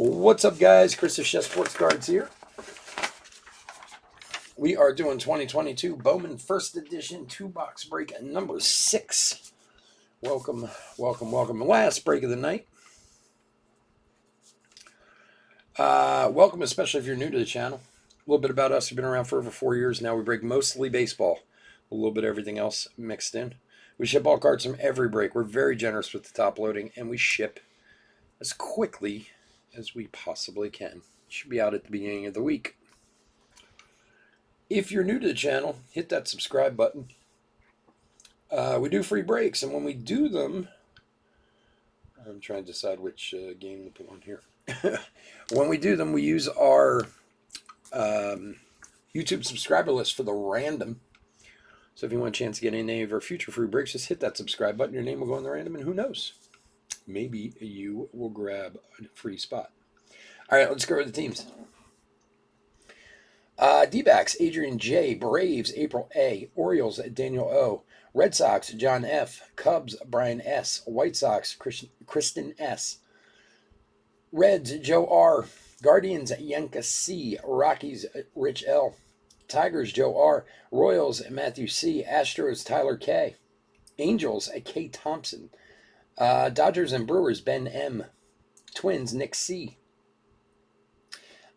What's up, guys? Chris of Chef Sports Cards here. We are doing 2022 Bowman First Edition 2-box break number 6. Welcome, welcome, welcome. Last break of the night. Welcome, especially if you're new to the channel. A little bit about us. We've been around for over 4 years now. We break mostly baseball, a little bit of everything else mixed in. We ship all cards from every break. We're very generous with the top loading, and we ship as quickly as we possibly can. Should be out at the beginning of the week. If you're new to the channel, hit that subscribe button. We do free breaks, and when we do them, I'm trying to decide which game to put on here. When we do them, we use our YouTube subscriber list for the random. So if you want a chance to get any of our future free breaks, just hit that subscribe button. Your name will go in the random, and who knows? Maybe you will grab a free spot. All right, let's go over the teams. D-backs, Adrian J. Braves, April A. Orioles, Daniel O. Red Sox, John F. Cubs, Brian S. White Sox, Kristen S. Reds, Joe R. Guardians, Yanka C. Rockies, Rich L. Tigers, Joe R. Royals, Matthew C. Astros, Tyler K. Angels, K. Thompson. Dodgers and Brewers, Ben M. Twins, Nick C.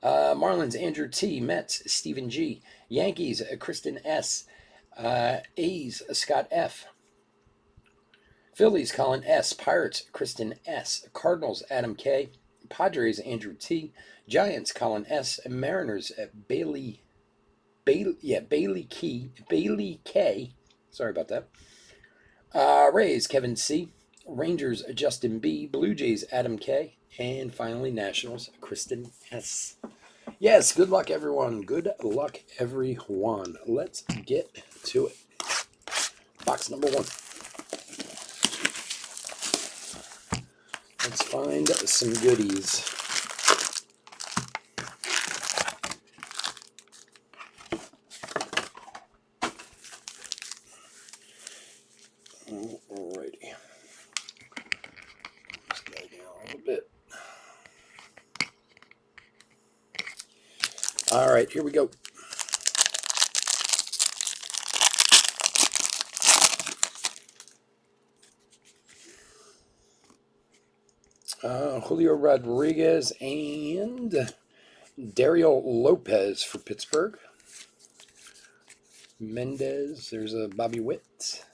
Marlins, Andrew T. Mets, Stephen G. Yankees, Kristen S. A's, Scott F. Phillies, Colin S. Pirates, Kristen S. Cardinals, Adam K. Padres, Andrew T. Giants, Colin S. Mariners, Bailey K. Sorry about that. Rays, Kevin C. Rangers, Justin B. Blue Jays, Adam K. And finally, Nationals, Kristen S. Yes, good luck, everyone. Good luck, everyone. Let's get to it. Box number 1. Let's find some goodies. Alrighty. Let's go down a little bit. All right, here we go. Julio Rodriguez and Dario Lopez for Pittsburgh. Mendez, there's a Bobby Witt.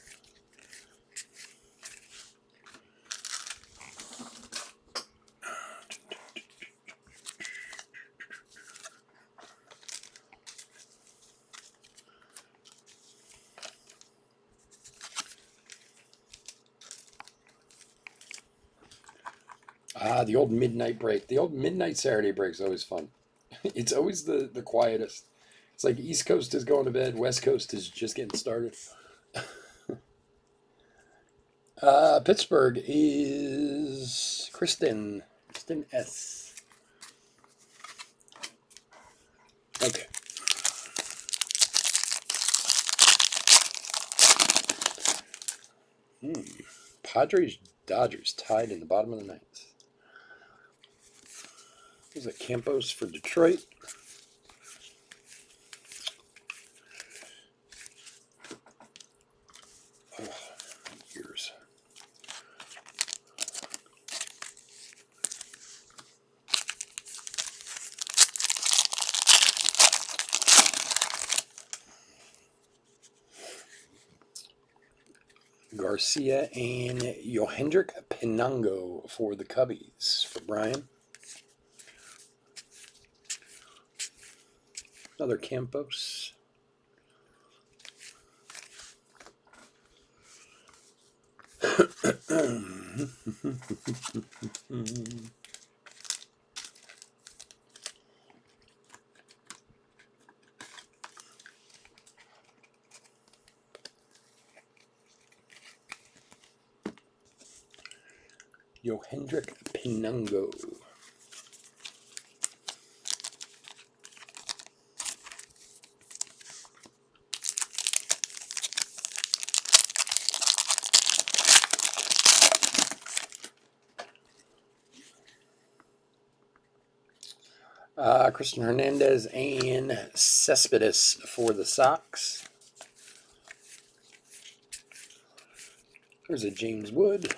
The old midnight break. The old midnight Saturday break is always fun. It's always the quietest. It's like East Coast is going to bed, West Coast is just getting started. Pittsburgh is Kristen S. Okay. Padres, Dodgers tied in the bottom of the ninth. There's a Campos for Detroit. Oh, years. Garcia and Yohendrick Pinango for the Cubbies for Brian. Another Campos. Yohendrick Pinango. Christian Hernandez and Cespedes for the Sox. There's a James Wood.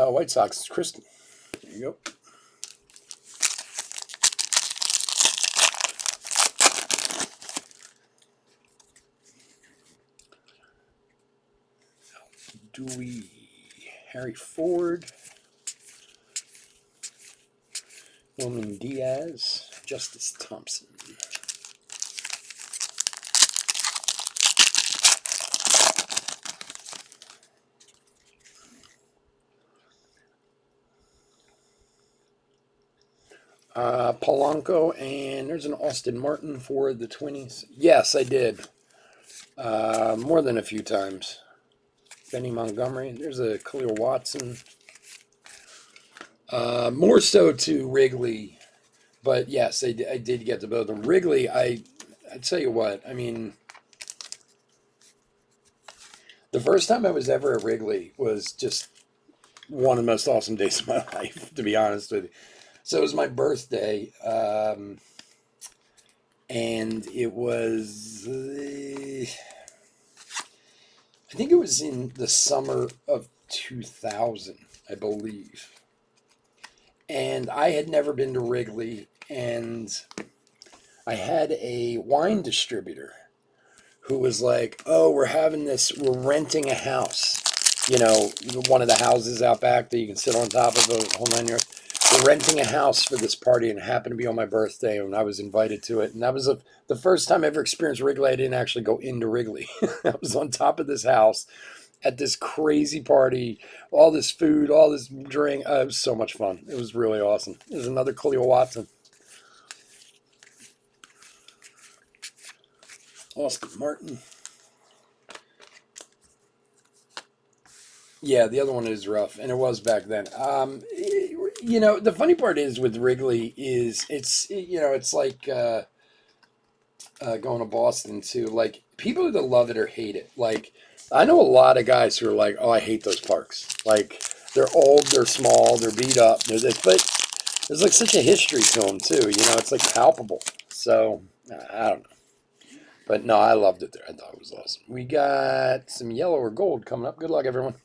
White Sox, Kristen. There you go. Dewey, Harry Ford, Bowman Diaz, Justice Thompson. Polanco, and there's an Austin Martin for the Twinnies. Yes, I did. More than a few times. Benny Montgomery. There's a Khalil Watson. More so to Wrigley, but yes, I did get to both of them. Wrigley, I tell you what, I mean, the first time I was ever at Wrigley was just one of the most awesome days of my life, to be honest with you. So it was my birthday, and it was, I think it was in the summer of 2000, I believe. And I had never been to Wrigley, and I had a wine distributor who was like, oh, we're renting a house. You know, one of the houses out back that you can sit on top of, the whole 9 yards. We're renting a house for this party, and it happened to be on my birthday, and I was invited to it. And that was the first time I ever experienced Wrigley. I didn't actually go into Wrigley. I was on top of this house at this crazy party, all this food, all this drink. It was so much fun. It was really awesome. There's another Khalil Watson. Austin Martin. Yeah, the other one is rough, and it was back then. You know, the funny part is with Wrigley is it's like going to Boston too. Like, people either love it or hate it. Like, I know a lot of guys who are like, oh, I hate those parks. Like, they're old, they're small, they're beat up, they're this, but there's like such a history to them too. You know, it's like palpable. So I don't know. But no, I loved it there. I thought it was awesome. We got some yellow or gold coming up. Good luck, everyone.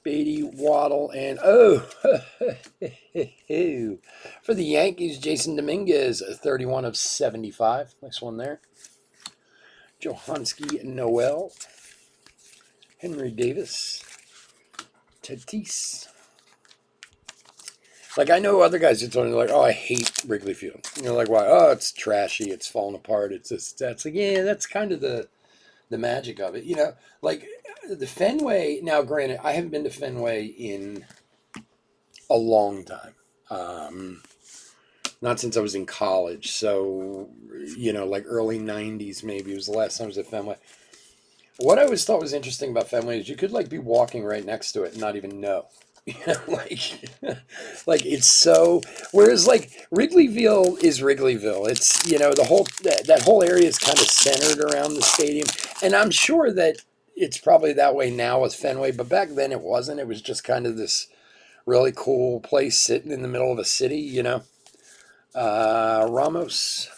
Beatty, Waddle, and for the Yankees, Jason Dominguez, 31 of 75. Nice one there. Johanski, Noel, Henry Davis, Tatis. Like, I know other guys who told me, like, oh, I hate Wrigley Field. You know, like, why? Oh, it's trashy. It's falling apart. It's just, that's like, yeah, that's kind of the magic of it. You know, like the Fenway. Now, granted, I haven't been to Fenway in a long time. Not since I was in college. So, you know, like early 90s maybe was the last time I was at Fenway. What I always thought was interesting about Fenway is you could like be walking right next to it and not even know. You know, like it's so. Whereas like Wrigleyville is Wrigleyville. It's, you know, the whole that whole area is kind of centered around the stadium, and I'm sure that it's probably that way now with Fenway. But back then it wasn't. It was just kind of this really cool place sitting in the middle of a city. You know, Ramos,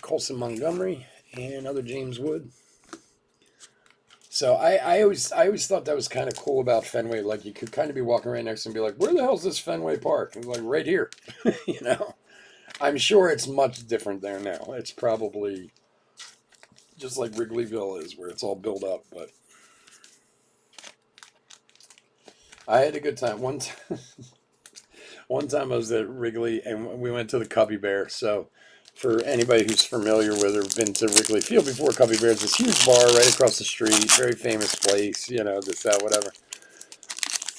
Colson Montgomery, and other James Wood. So I always thought that was kind of cool about Fenway. Like, you could kind of be walking right next and be like, where the hell's this Fenway Park? And like, right here. You know, I'm sure it's much different there now. It's probably just like Wrigleyville is, where it's all built up. But I had a good time. One time I was at Wrigley and we went to the Cubby Bear. So for anybody who's familiar with or been to Wrigley Field before, Cubby Bear's this huge bar right across the street, very famous place, you know, this, that, whatever.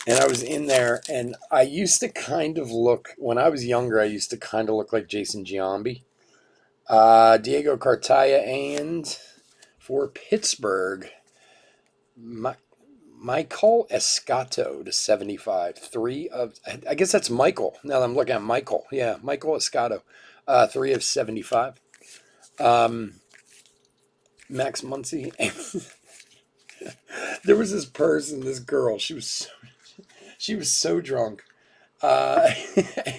And I was in there, and I used to kind of look, when I was younger, I used to kind of look like Jason Giambi. Diego Cartaya, and for Pittsburgh, Michael Escato to 75. I guess that's Michael. Now that I'm looking at Michael. Yeah, Michael Escato. 3 of 75. Max Muncy. There was this girl. She was so drunk. Uh,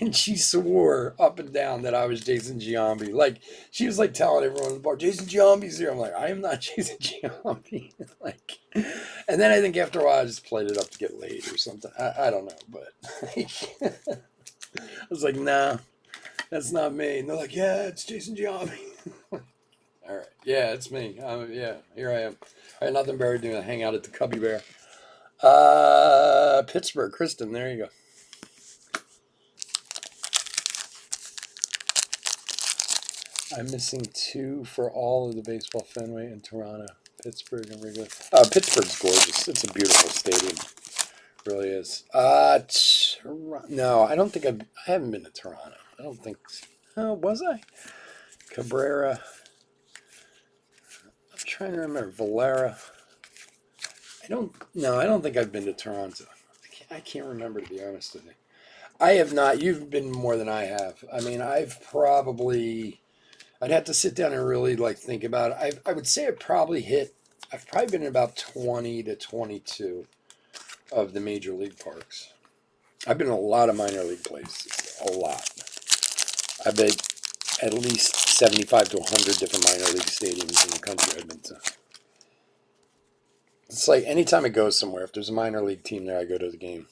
and she swore up and down that I was Jason Giambi. Like, she was like telling everyone in the bar, Jason Giambi's here. I'm like, I am not Jason Giambi. Like, and then I think after a while I just played it up to get laid or something. I don't know, but like, I was like, nah, that's not me. And they're like, yeah, it's Jason Giambi. All right, yeah, it's me. Yeah, here I am. I had nothing better to do than hang out at the Cubby Bear. Pittsburgh, Kristen, there you go. I'm missing 2 for all of the baseball Fenway in Toronto. Pittsburgh and regular. Pittsburgh's gorgeous. It's a beautiful stadium. It really is. No, I don't think I haven't been to Toronto. I don't think. Oh, was I? Cabrera. I'm trying to remember. Valera. I don't think I've been to Toronto. I can't remember, to be honest with you. I have not. You've been more than I have. I mean, I'd have to sit down and really like think about it. I would say I've probably been in about 20 to 22 of the major league parks. I've been in a lot of minor league places. A lot. I bet at least 75 to 100 different minor league stadiums in the country I've been to. It's like anytime I go somewhere, if there's a minor league team there, I go to the game.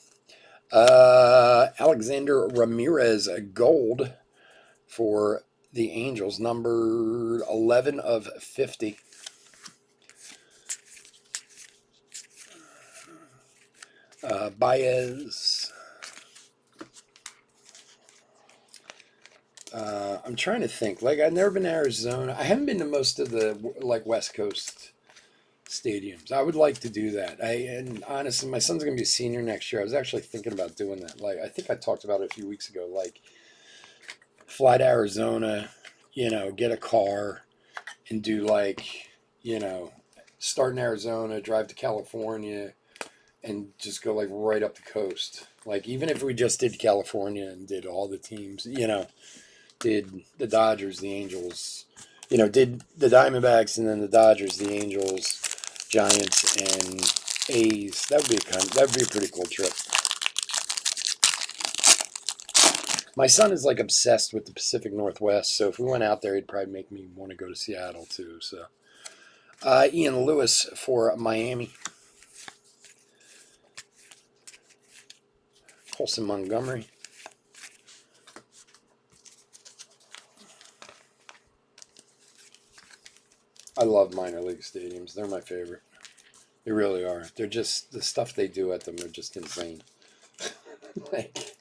Alexander Ramirez, a gold for the Angels, number 11 of 50. Baez. I'm trying to think. Like, I've never been to Arizona. I haven't been to most of the like West Coast stadiums. I would like to do that. And honestly, my son's gonna be a senior next year. I was actually thinking about doing that. Like, I think I talked about it a few weeks ago. Like, fly to Arizona, get a car, and do like, start in Arizona, drive to California, and just go like right up the coast. Like, even if we just did California and did all the teams, did the Dodgers, the Angels, did the Diamondbacks and then the Dodgers, the Angels, Giants, and A's. That would be a pretty cool trip. My son is like obsessed with the Pacific Northwest, so if we went out there, he'd probably make me want to go to Seattle too. So, Ian Lewis for Miami. Colson Montgomery. I love minor league stadiums. They're my favorite. They really are. They're just, the stuff they do at them are just insane. Like,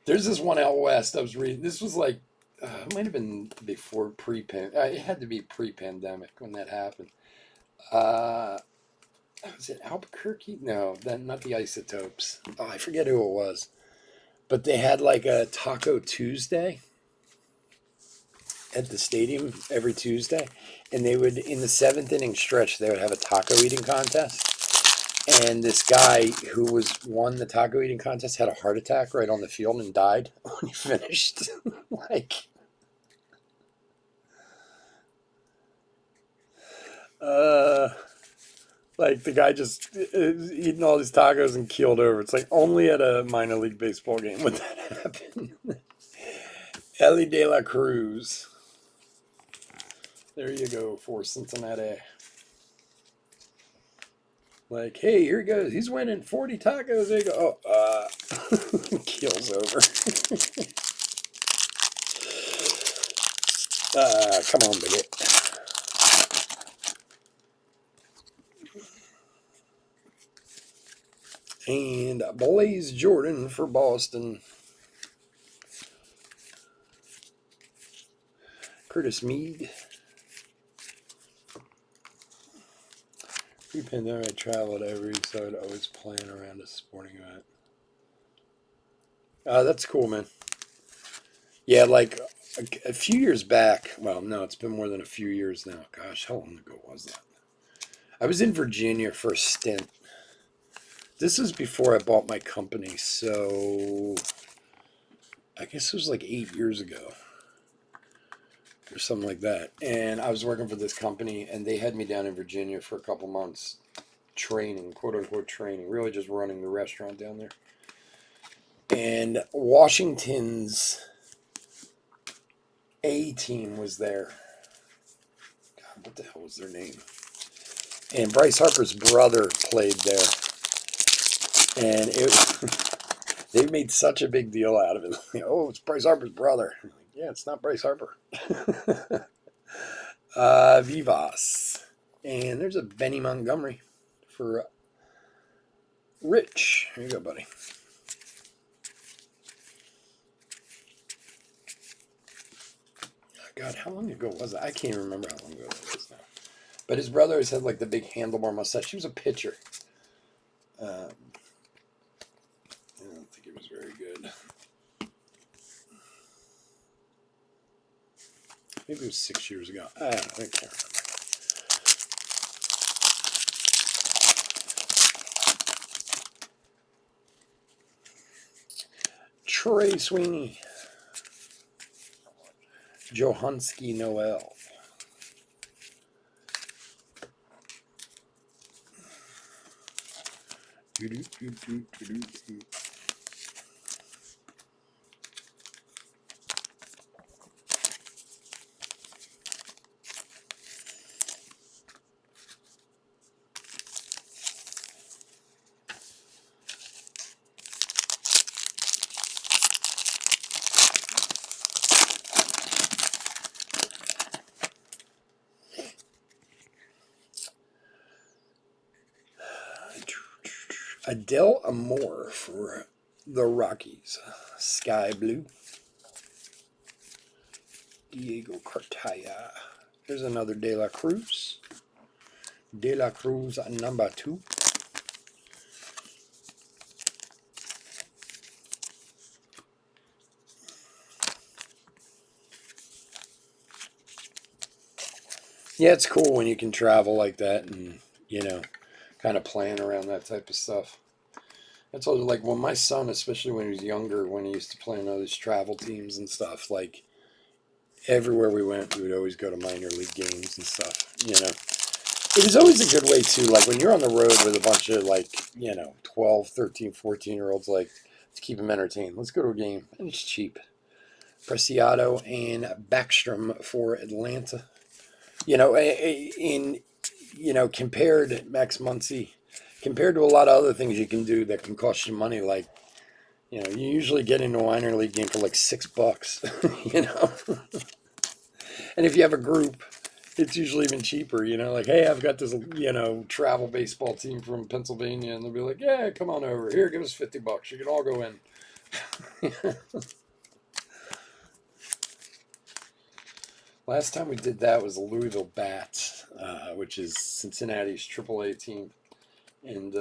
there's this one out west I was reading. This was like, it might have been before it had to be pre-pandemic when that happened. Was it Albuquerque? No, not the Isotopes. Oh, I forget who it was. But they had like a Taco Tuesday at the stadium every Tuesday. And they would, in the 7th inning stretch, they would have a taco eating contest. And this guy who won the taco eating contest had a heart attack right on the field and died when he finished. Like the guy just eating all these tacos and keeled over. It's like only at a minor league baseball game would that happen. Ellie De La Cruz. There you go for Cincinnati. Like, hey, here he goes. He's winning 40 tacos. There you go. Oh, keels over. Come on, baby. And Blaze Jordan for Boston. Curtis Mead. Pre-pandemic, I traveled every, so I'd always plan around a sporting event. That's cool, man. Yeah, like a few years back. Well, no, it's been more than a few years now. Gosh, how long ago was that? I was in Virginia for a stint. This is before I bought my company, so I guess it was like 8 years ago or something like that. And I was working for this company, and they had me down in Virginia for a couple months training, quote unquote training, really just running the restaurant down there. And Washington's A team was there. God, what the hell was their name? And Bryce Harper's brother played there. And they made such a big deal out of it. Oh, it's Bryce Harper's brother. Like, yeah, it's not Bryce Harper. Vivas. And there's a Benny Montgomery for Rich. Here you go, buddy. God, how long ago was it? I can't even remember how long ago that was now. But his brother always had like the big handlebar mustache. He was a pitcher. I don't think it was very good. Maybe it was 6 years ago. I can't remember. Trey Sweeney. Johanski Noel. Adele Amore for the Rockies. Sky Blue. Diego Cartaya. There's another De La Cruz. De La Cruz number 2. Yeah, it's cool when you can travel like that and, kind of plan around that type of stuff. That's all, like when my son, especially when he was younger, when he used to play on all these travel teams and stuff, like everywhere we went, we would always go to minor league games and stuff, It was always a good way too, like when you're on the road with a bunch of 12, 13, 14-year-olds, like to keep them entertained. Let's go to a game, and it's cheap. Preciado and Backstrom for Atlanta. Compared Max Muncy, compared to a lot of other things you can do that can cost you money, like, you usually get into a minor league game for like $6, And if you have a group, it's usually even cheaper, like, hey, I've got this, travel baseball team from Pennsylvania, and they'll be like, yeah, come on over. Here, give us $50. You can all go in. Last time we did that was the Louisville Bats, which is Cincinnati's AAA team. And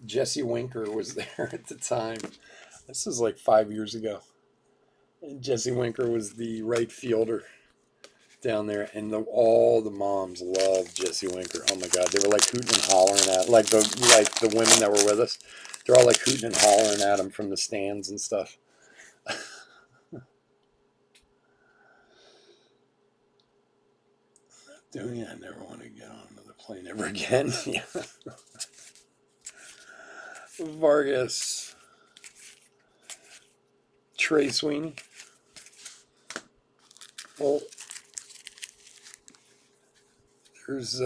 Jesse Winker was there at the time. This is like 5 years ago. And Jesse Winker was the right fielder down there. And all the moms loved Jesse Winker. Oh my God. They were like hooting and hollering at, like the women that were with us. They're all like hooting and hollering at him from the stands and stuff. Doing it, I never want to get on another plane ever again. Yeah. Vargas. Trey Sweeney. Well, there's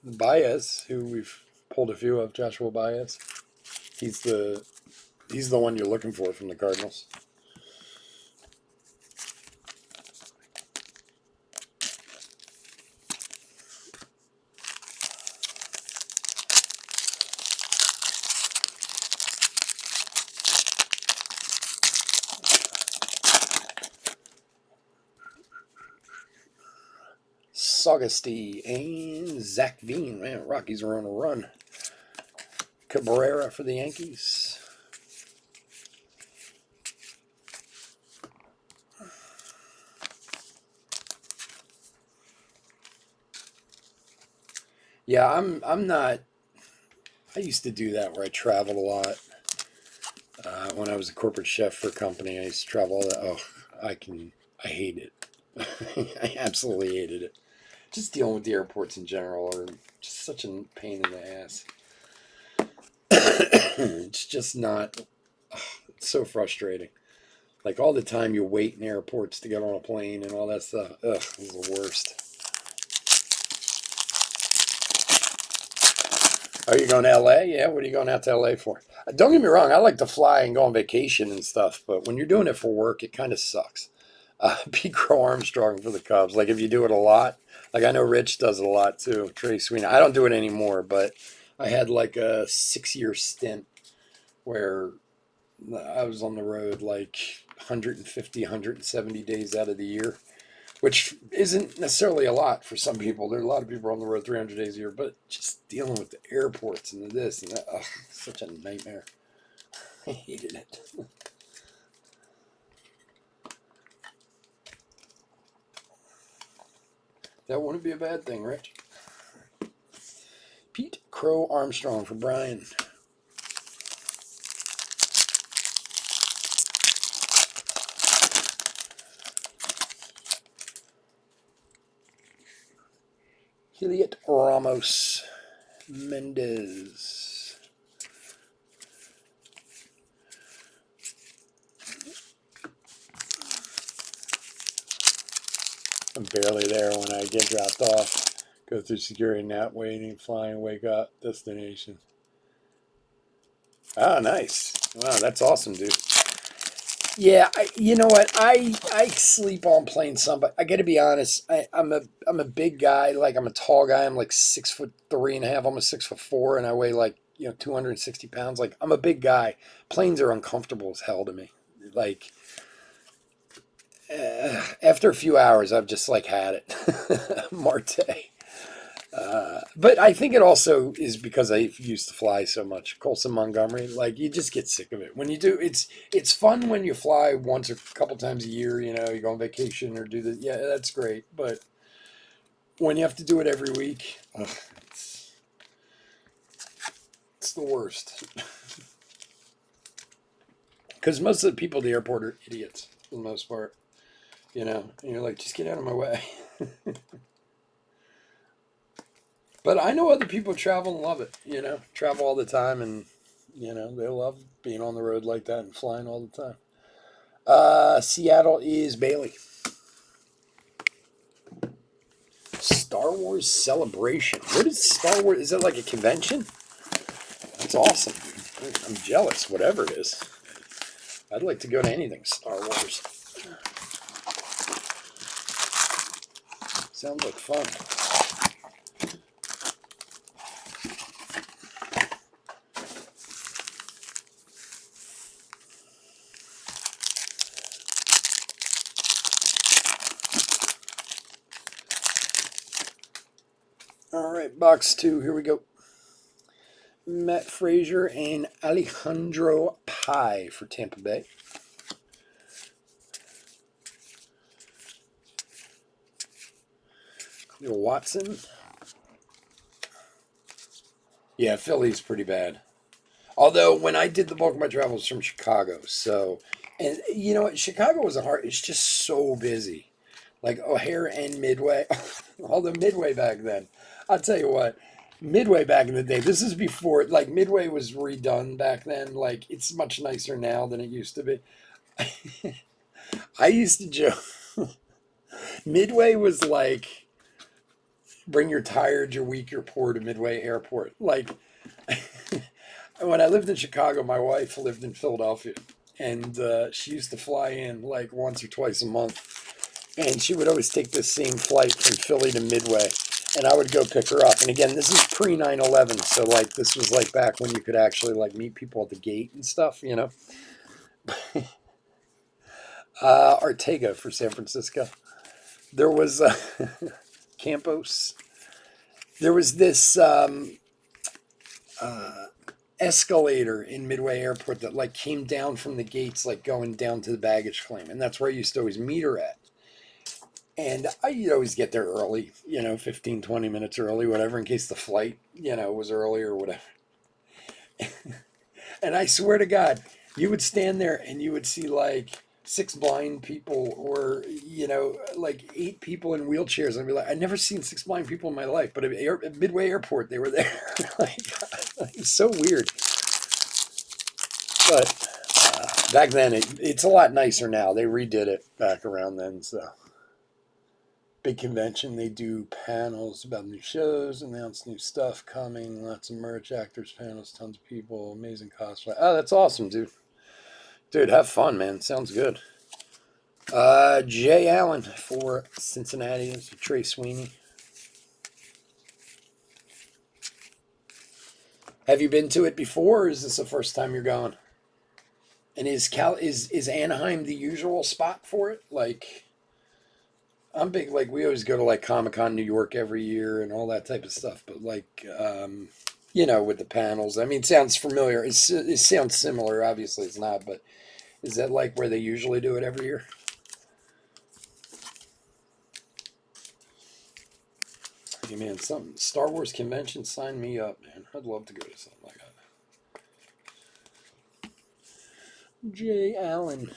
Baez, who we've pulled a few of, Joshua Baez. He's the one you're looking for from the Cardinals. Saugusty and Zach Veen. Man, Rockies are on a run. Cabrera for the Yankees. Yeah, I'm not. I used to do that where I traveled a lot. When I was a corporate chef for a company, I used to travel all that. Oh, I hate it. I absolutely hated it. Just dealing with the airports in general are just such a pain in the ass. It's just not. It's so frustrating. Like all the time you wait in airports to get on a plane and all that stuff. Ugh, it's the worst. Are you going to LA? Yeah, what are you going out to LA for? Don't get me wrong, I like to fly and go on vacation and stuff, but when you're doing it for work, it kind of sucks. Pete Crow Armstrong for the Cubs. Like if you do it a lot, like I know Rich does it a lot too. Trey Sweeney. I don't do it anymore, but I had like a 6-year stint where I was on the road like 150, 170 days out of the year, which isn't necessarily a lot for some people. There are a lot of people on the road 300 days a year, but just dealing with the airports and this and that, such a nightmare. I hated it. That wouldn't be a bad thing, Rich. Pete Crow Armstrong for Brian. Heliot Ramos Mendez. I'm barely there when I get dropped off. Go through security, not waiting, flying, wake up, destination. Oh, nice. Wow, that's awesome, dude. Yeah, you know what? I sleep on planes some, but I got to be honest. I'm a big guy. Like I'm a tall guy. I'm like 6'3.5", almost 6'4", and I weigh like 260 pounds. Like I'm a big guy. Planes are uncomfortable as hell to me. Like after a few hours, I've just like had it. Marte. But I think it also is because I used to fly so much. Colson Montgomery, like you just get sick of it. When you do, it's fun when you fly once or a couple times a year. You go on vacation or do the yeah, that's great. But when you have to do it every week, it's the worst. Because most of the people at the airport are idiots for the most part. And you're like, just get out of my way. But I know other people travel and love it. Travel all the time and they love being on the road like that and flying all the time. Seattle is Bailey. Star Wars Celebration. What is Star Wars? Is it like a convention? That's awesome. I'm jealous, whatever it is. I'd like to go to anything Star Wars. Sounds like fun. All right, box 2. Here we go. Matt Frazier and Alejandro Pye for Tampa Bay. Cleo Watson. Yeah, Philly's pretty bad. Although when I did the bulk of my travels from Chicago, and you know what, Chicago was it's just so busy. Like O'Hare and Midway, although Midway back then, I'll tell you what, Midway back in the day, this is before, like Midway was redone back then. Like it's much nicer now than it used to be. I used to joke, Midway was like, bring your tired, your weak, your poor to Midway Airport. Like, when I lived in Chicago, my wife lived in Philadelphia, and she used to fly in like once or twice a month, and she would always take the same flight from Philly to Midway, and I would go pick her up. And again, this is pre 9/11, so like this was like back when you could actually like meet people at the gate and stuff. Ortega for San Francisco. There was Campos. There was this escalator in Midway Airport that like came down from the gates, like going down to the baggage claim, and that's where I used to always meet her at. And I'd always get there early, 15, 20 minutes early, whatever, in case the flight, was early or whatever. And I swear to God, you would stand there and you would see like six blind people or, like eight people in wheelchairs. I'd be like, I'd never seen six blind people in my life, but at Midway Airport, they were there. Like, it's so weird. But back then, it's a lot nicer now. They redid it back around then, so. Big convention. They do panels about new shows, announce new stuff coming, lots of merch, actors, panels, tons of people, amazing cosplay. Oh, that's awesome, dude. Dude, have fun, man. Sounds good. Jay Allen for Cincinnati. Trey Sweeney. Have you been to it before, or is this the first time you're going? And is Anaheim the usual spot for it? Like, I'm big, like, we always go to like Comic-Con New York every year and all that type of stuff, but like, with the panels. I mean, it sounds familiar. It sounds similar. Obviously, it's not, but is that like where they usually do it every year? Hey, man, something Star Wars convention, sign me up, man. I'd love to go to something like that. Jay Allen.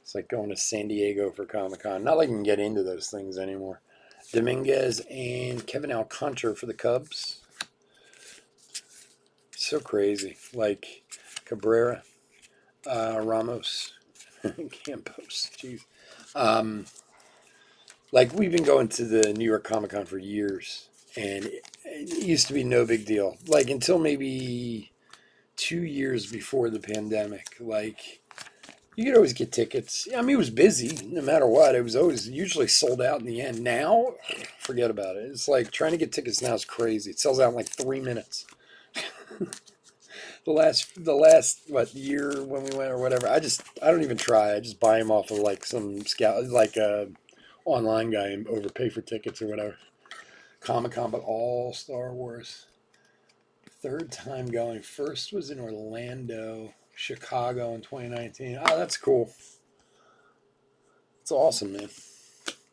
It's like going to San Diego for Comic-Con. Not like you can get into those things anymore. Dominguez and Kevin Alcantara for the Cubs. So crazy. Like Cabrera, Ramos, Campos. Jeez. Like, we've been going to the New York Comic Con for years, and it used to be no big deal. Like, until maybe 2 years before the pandemic. Like, you could always get tickets. I mean, it was busy no matter what. It was always usually sold out in the end. Now, forget about it. It's like trying to get tickets now is crazy. It sells out in like 3 minutes. the last year when we went or whatever, I don't even try. I just buy them off of like some scout, like a online guy, and overpay for tickets or whatever. Comic-Con, but all Star Wars. Third time going. First was in Orlando, Chicago in 2019. Oh, that's cool. It's awesome, man.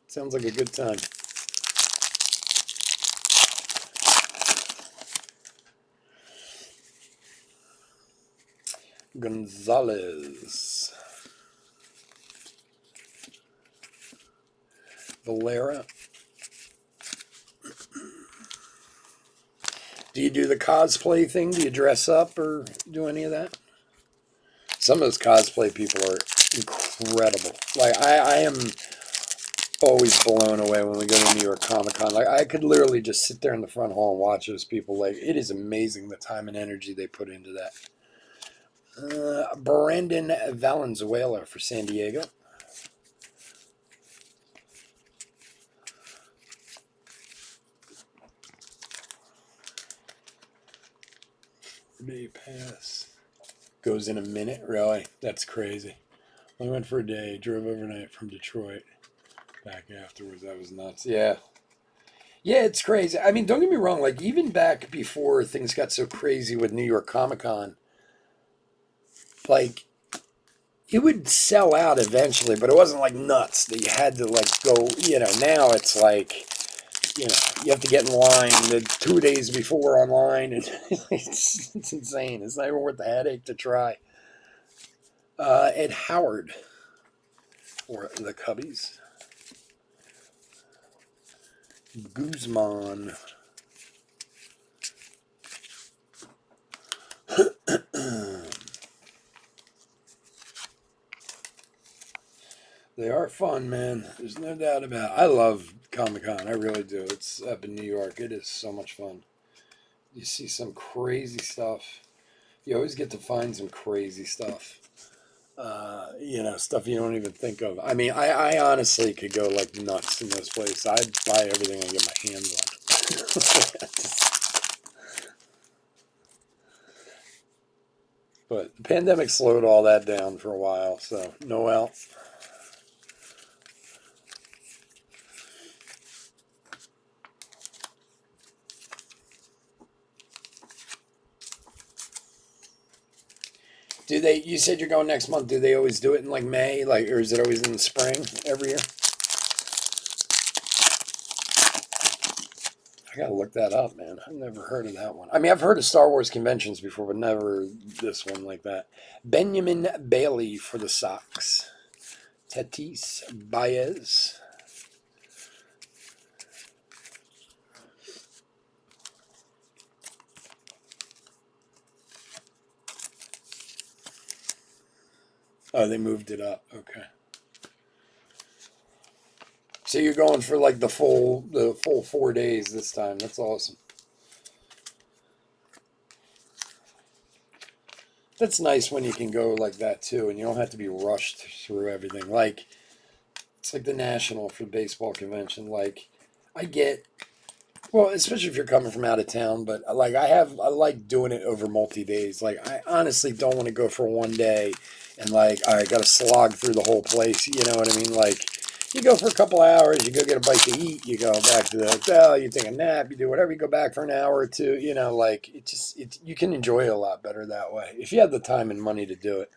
Sounds like a good time. Gonzalez. Valera. Do you do the cosplay thing? Do you dress up or do any of that? Some of those cosplay people are incredible. Like, I am always blown away when we go to New York Comic Con. Like, I could literally just sit there in the front hall and watch those people. Like, it is amazing the time and energy they put into that. Brandon Valenzuela for San Diego. Day pass. Goes in a minute? Really? That's crazy. I went for a day, drove overnight from Detroit. Back afterwards. That was nuts. Yeah. Yeah, it's crazy. I mean, don't get me wrong. Like, even back before things got so crazy with New York Comic Con, like, it would sell out eventually, but it wasn't like nuts that you had to like go, now it's like, you have to get in line the 2 days before online, and it's insane. It's not even worth the headache to try. Ed Howard for the Cubbies. Guzman. They are fun, man. There's no doubt about it. I love Comic-Con. I really do. It's up in New York. It is so much fun. You see some crazy stuff. You always get to find some crazy stuff. Stuff you don't even think of. I mean, I honestly could go like nuts in this place. I'd buy everything I get my hands on. But the pandemic slowed all that down for a while. So, Noel. Do they? You said you're going next month. Do they always do it in like May, like, or is it always in the spring every year? I gotta look that up, man. I've never heard of that one. I mean, I've heard of Star Wars conventions before, but never this one like that. Benjamin Bailey for the Sox. Tatis Baez. Oh, they moved it up. Okay. So you're going for like the full 4 days this time. That's awesome. That's nice when you can go like that too, and you don't have to be rushed through everything. Like it's like the national for the baseball convention. Like I get, well, especially if you're coming from out of town, but like I like doing it over multi days. Like I honestly don't want to go for one day and like I got to slog through the whole place. You know what I mean? Like you go for a couple hours, you go get a bite to eat, you go back to the hotel, you take a nap, you do whatever, you go back for an hour or two. You know, like you can enjoy it a lot better that way if you have the time and money to do it.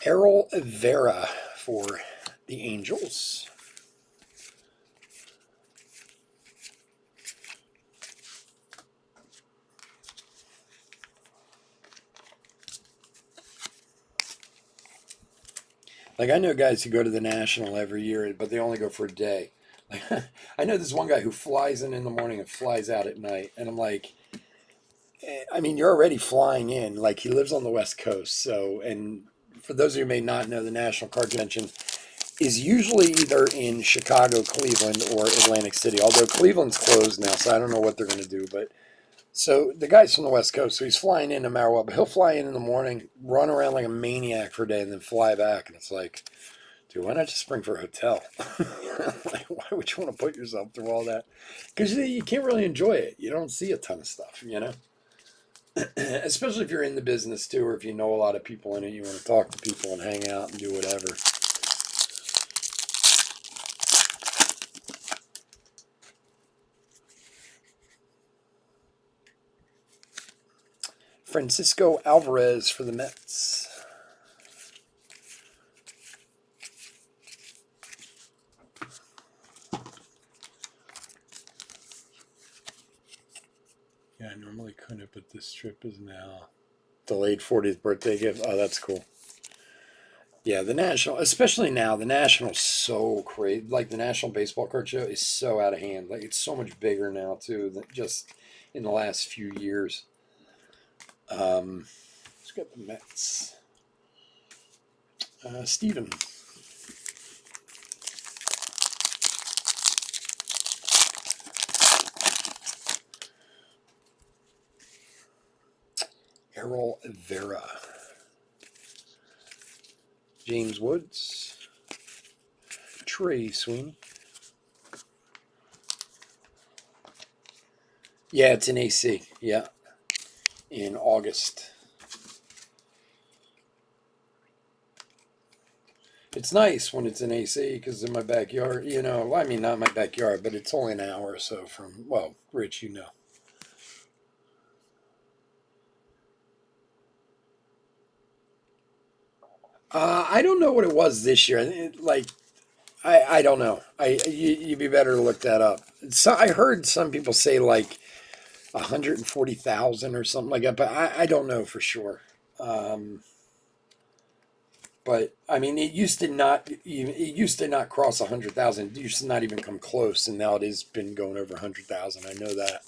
Errol Vera for the Angels. Like I know guys who go to the National every year, but they only go for a day. Like I know this one guy who flies in the morning and flies out at night, and I'm like, I mean, you're already flying in. Like he lives on the West Coast, so and for those of you who may not know, the National Card Convention is usually either in Chicago, Cleveland, or Atlantic City. Although Cleveland's closed now, so I don't know what they're going to do. But so the guy's from the West Coast, so he's flying in no matter what. But he'll fly in the morning, run around like a maniac for a day, and then fly back. And it's like, dude, why not just spring for a hotel? Like, why would you want to put yourself through all that? Because you can't really enjoy it. You don't see a ton of stuff, you know? Especially if you're in the business too, or if you know a lot of people in it, you want to talk to people and hang out and do whatever. Francisco Alvarez for the Mets. Yeah, I normally couldn't, but this trip is now delayed 40th birthday gift. Oh, that's cool. Yeah, the National, especially now, the National's so crazy. Like the National Baseball Card Show is so out of hand. Like it's so much bigger now too than just in the last few years. Let's get the Mets. Steven. Errol Vera. James Woods. Trey Sweeney. Yeah, it's in AC. Yeah. In August. It's nice when it's in AC because in my backyard, you know, I mean, not my backyard, but it's only an hour or so from, well, Rich, you know. I don't know what it was this year. I don't know. You'd be better to look that up. So I heard some people say like 140,000 or something like that, but I don't know for sure. But I mean, it used to not cross 100,000. It used to not even come close, and now it has been going over 100,000. I know that.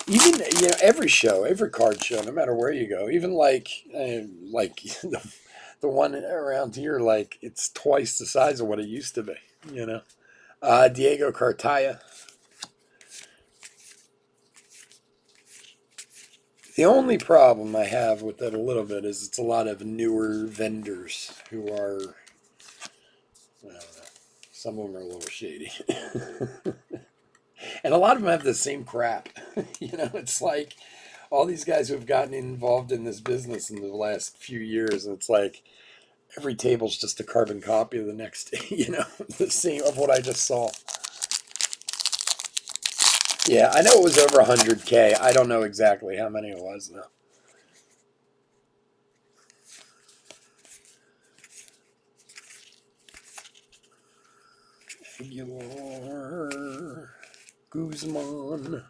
Even every show, every card show, no matter where you go, even like the one around here, like it's twice the size of what it used to be. You know, Diego Cartaya. The only problem I have with that a little bit is it's a lot of newer vendors who are, I don't know, some of them are a little shady. And a lot of them have the same crap. It's like all these guys who have gotten involved in this business in the last few years, and it's like every table's just a carbon copy of the next, the same of what I just saw. Yeah, I know it was over 100K. I don't know exactly how many it was, though. Aguilar. Guzman.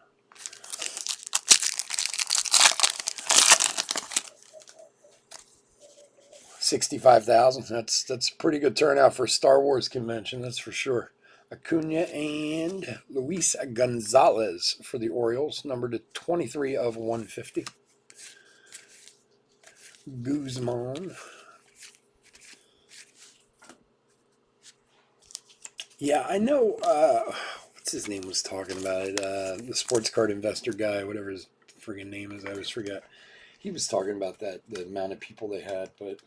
65,000. That's a pretty good turnout for a Star Wars convention, that's for sure. Acuna and Luis Gonzalez for the Orioles, numbered to 23 of 150. Guzman. Yeah, I know. What's his name was talking about it? The sports card investor guy, whatever his friggin' name is, I always forget. He was talking about that, the amount of people they had, but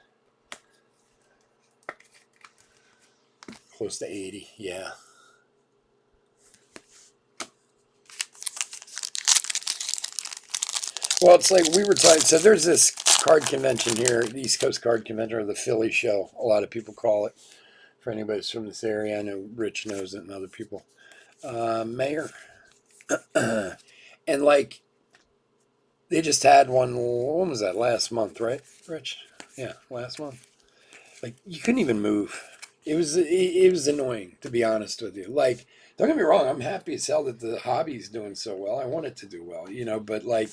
close to 80. Yeah. Well, it's like we were talking. So there's this card convention here, the East Coast Card Convention, or the Philly Show. A lot of people call it. For anybody who's from this area, I know Rich knows it and other people. Mayor. And like, they just had one, when was that? Last month, right, Rich? Yeah, last month. Like, you couldn't even move. It was annoying, to be honest with you. Like, don't get me wrong, I'm happy as hell that the hobby's doing so well. I want it to do well, but like,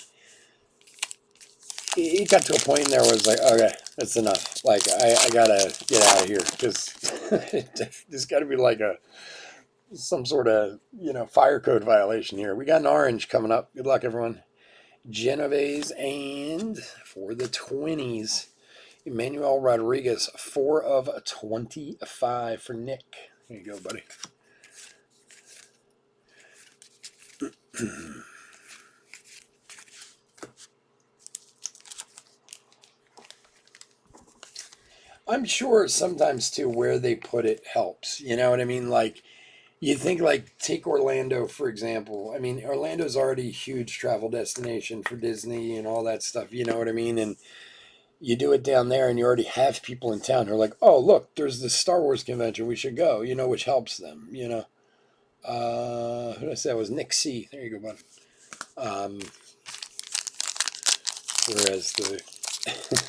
it got to a point in there where it was like, okay, that's enough. Like, I gotta get out of here, because there's got to be like some sort of fire code violation here. We got an orange coming up. Good luck, everyone. Genovese, and for the 20s, Emmanuel Rodriguez, 4 of 25 for Nick. There you go, buddy. I'm sure sometimes too where they put it helps. You know what I mean? Like, you think, like, take Orlando for example. I mean, Orlando's already a huge travel destination for Disney and all that stuff. You know what I mean? And you do it down there, and you already have people in town who are like, "Oh, look, there's this Star Wars convention. We should go." Which helps them. Who did I say? It was Nick C. There you go, bud. Whereas the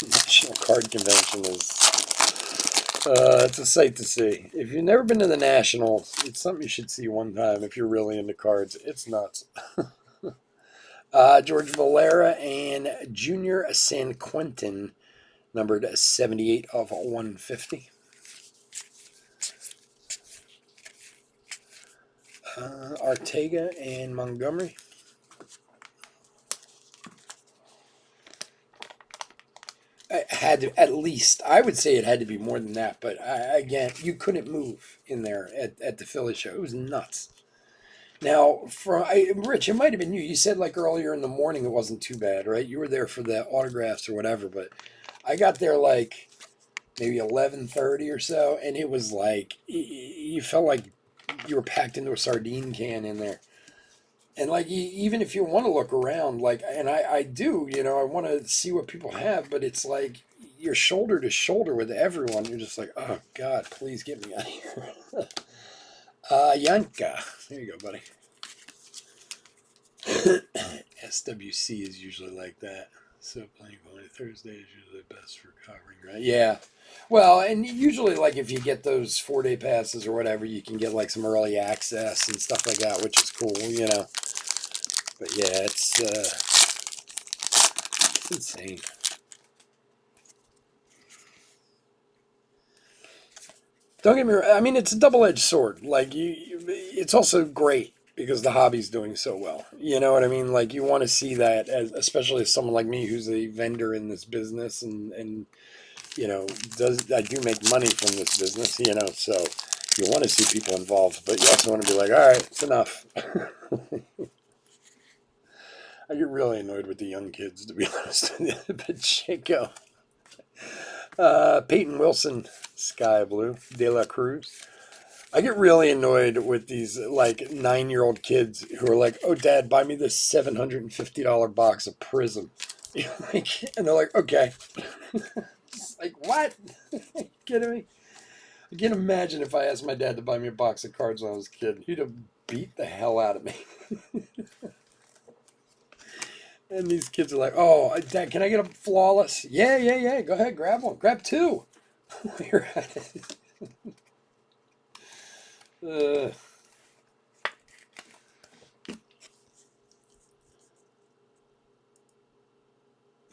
National Card Convention is, it's a sight to see. If you've never been to the National, it's something you should see one time if you're really into cards. It's nuts. George Valera and Junior San Quentin, numbered 78 of 150. Ortega and Montgomery. It had to, at least, I would say it had to be more than that. But again, you couldn't move in there at the Philly show. It was nuts. Now, Rich, it might have been you. You said like earlier in the morning it wasn't too bad, right? You were there for the autographs or whatever. But I got there like maybe 11:30 or so, and it was like you felt like you were packed into a sardine can in there. And like, even if you want to look around, like, and I do, I want to see what people have, but it's like you're shoulder to shoulder with everyone. You're just like, oh God, please get me out of here. Yanka, there you go, buddy. SWC is usually like that. So playing only Thursday is usually best for covering, right? Yeah. Well, and usually, like, if you get those 4-day passes or whatever, you can get like some early access and stuff like that, which is cool. But yeah, it's insane. Don't get me wrong. I mean, it's a double-edged sword. Like, it's also great because the hobby's doing so well. You know what I mean? Like, you want to see that, especially as someone like me who's a vendor in this business, and I do make money from this business. So you want to see people involved, but you also want to be like, all right, it's enough. I get really annoyed with the young kids, to be honest. Pacheco. Peyton Wilson, Sky Blue. De La Cruz. I get really annoyed with these, like, 9-year-old kids who are like, oh, Dad, buy me this $750 box of Prism. And they're like, okay. It's like, what? Are you kidding me? I can't imagine if I asked my dad to buy me a box of cards when I was a kid. He'd have beat the hell out of me. And these kids are like, "Oh, Dad, can I get a flawless?" Yeah, yeah, yeah. Go ahead, grab one. Grab two. You're at it.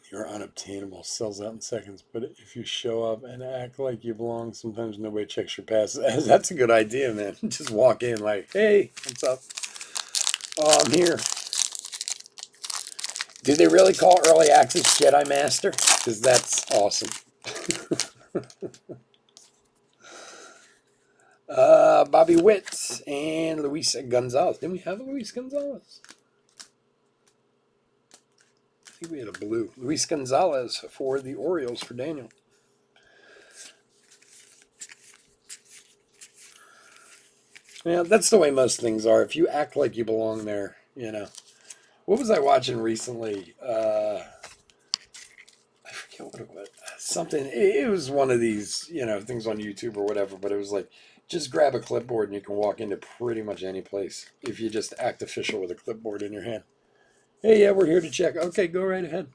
You're unobtainable. Sells out in seconds. But if you show up and act like you belong, sometimes nobody checks your passes. That's a good idea, man. Just walk in like, "Hey, what's up? Oh, I'm here." Do they really call early access Jedi Master? Because that's awesome. Bobby Witt and Luis Gonzalez. Didn't we have a Luis Gonzalez? I think we had a blue. Luis Gonzalez for the Orioles for Daniel. Yeah, that's the way most things are. If you act like you belong there, you know. What was I watching recently? I forget what it was. Something. It was one of these, things on YouTube or whatever. But it was like, just grab a clipboard and you can walk into pretty much any place if you just act official with a clipboard in your hand. Hey, yeah, we're here to check. Okay, go right ahead.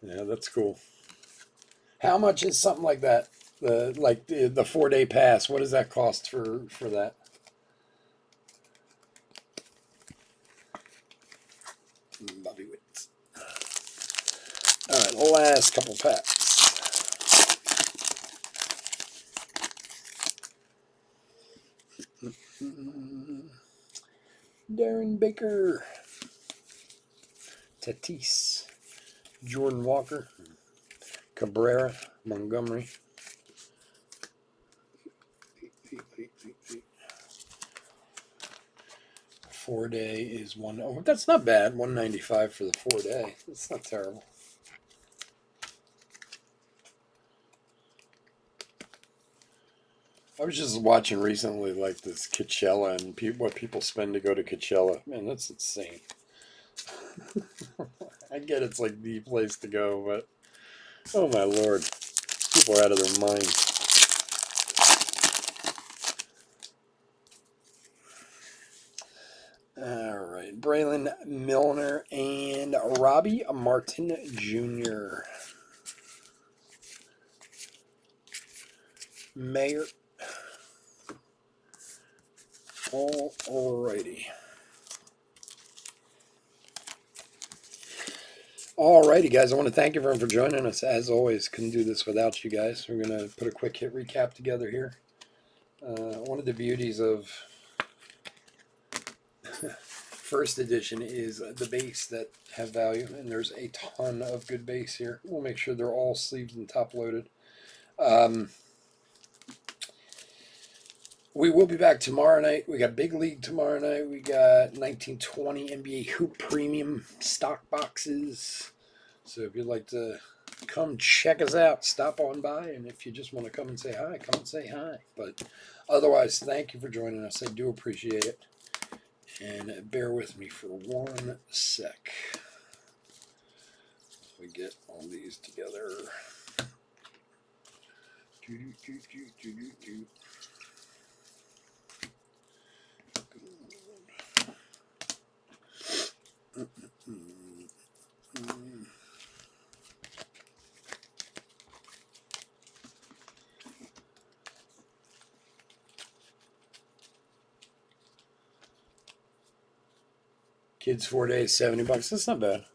Yeah, that's cool. How much is something like that? The 4-day pass. What does that cost for that? Bobby Wits. All right, the last couple packs. Darren Baker, Tatis, Jordan Walker, Cabrera, Montgomery. 4-day is one. Oh, that's not bad. 195 for the 4-day. That's not terrible. I was just watching recently, like this Coachella and what people spend to go to Coachella. Man, that's insane. I get it's like the place to go, but oh my lord, people are out of their minds. All right, Braylon Milner and Robbie Martin Jr. Mayor. Alrighty. Alrighty, guys. I want to thank everyone for joining us. As always, couldn't do this without you guys. We're going to put a quick hit recap together here. One of the beauties of first edition is the base that have value, and there's a ton of good base here. We'll make sure they're all sleeved and top loaded. We will be back tomorrow night. We got Big League tomorrow night. We got 1920 NBA Hoop Premium stock boxes. So if you'd like to come check us out, stop on by. And if you just want to come and say hi, come and say hi. But otherwise, thank you for joining us. I do appreciate it. And bear with me for 1 sec. We get all these together. Kids 4 days, $70. That's not bad.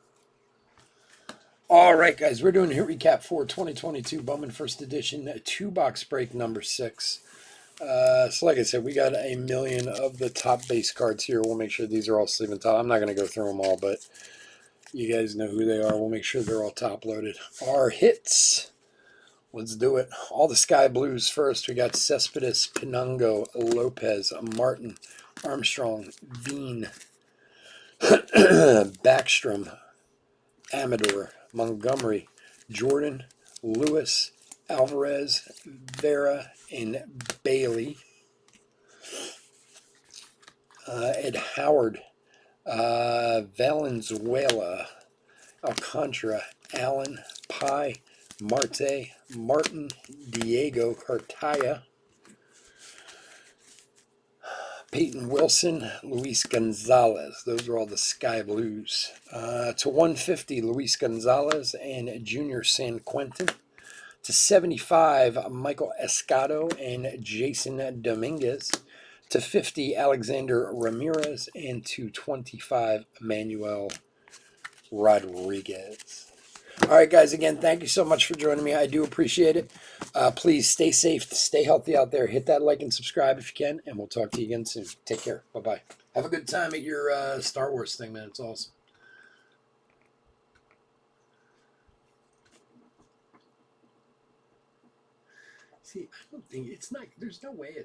All right, guys, we're doing a hit recap for 2022 Bowman First Edition 2-box break number 6. So like I said, we got 1 million of the top base cards here. We'll make sure these are all sleeve and top. I'm not going to go through them all, but you guys know who they are. We'll make sure they're all top loaded. Our hits. Let's do it. All the Sky Blues first. We got Cespedes, Pinungo, Lopez, Martin, Armstrong, Veen, Backstrom, Amador, Montgomery, Jordan, Lewis, Alvarez, Vera, and Bailey. Ed Howard, Valenzuela, Alcantara, Allen, Pye, Martin, Diego Cartaya, Peyton Wilson, Luis Gonzalez. Those are all the Sky Blues. To 150, Luis Gonzalez and Junior San Quentin. To 75, Michael Escato and Jason Dominguez. To 50, Alexander Ramirez. And to 25, Manuel Rodriguez. All right, guys, again, thank you so much for joining me. I do appreciate it. Please stay safe, stay healthy out there. Hit that like and subscribe if you can, and we'll talk to you again soon. Take care. Bye-bye. Have a good time at your Star Wars thing, man. It's awesome. See, I don't think it's not, there's no way it's